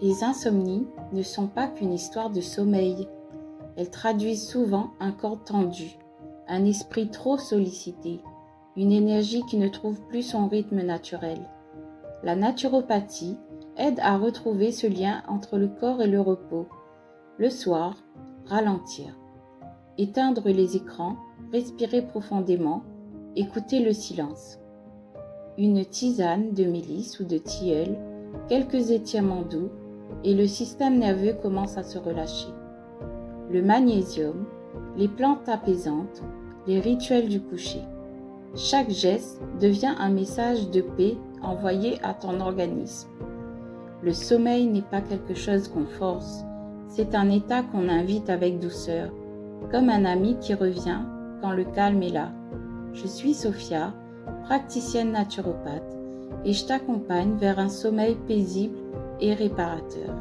Les insomnies ne sont pas qu'une histoire de sommeil. Elles traduisent souvent un corps tendu, un esprit trop sollicité, une énergie qui ne trouve plus son rythme naturel. La naturopathie aide à retrouver ce lien entre le corps et le repos. Le soir, ralentir. Éteindre les écrans, respirer profondément, écouter le silence. Une tisane de mélisse ou de tilleul, quelques étirements doux, et le système nerveux commence à se relâcher. Le magnésium, les plantes apaisantes, les rituels du coucher. Chaque geste devient un message de paix envoyé à ton organisme. Le sommeil n'est pas quelque chose qu'on force, c'est un état qu'on invite avec douceur, comme un ami qui revient quand le calme est là. Je suis Sophia, praticienne naturopathe, et je t'accompagne vers un sommeil paisible et réparateur.